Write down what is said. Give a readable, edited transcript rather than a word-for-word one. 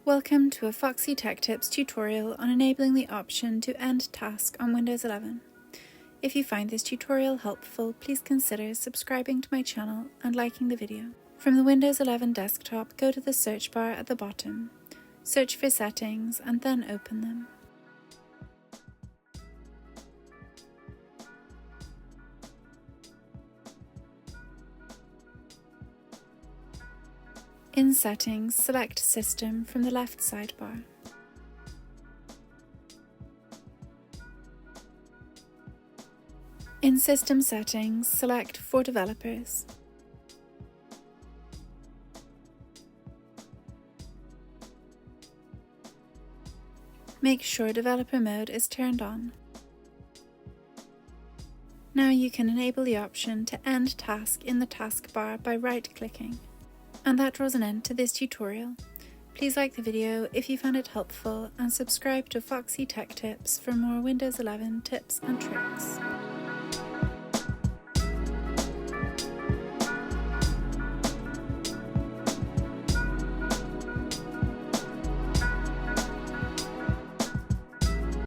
Welcome to a Foxy Tech Tips tutorial on enabling the option to end task on Windows 11. If you find this tutorial helpful, please consider subscribing to my channel and liking the video. From the Windows 11 desktop, go to the search bar at the bottom, search for Settings and then open them. In Settings, select System from the left sidebar. In System Settings, select For Developers. Make sure Developer Mode is turned on. Now you can enable the option to end task in the taskbar by right-clicking. And that draws an end to this tutorial. Please like the video if you found it helpful and subscribe to Foxy Tech Tips for more Windows 11 tips and tricks.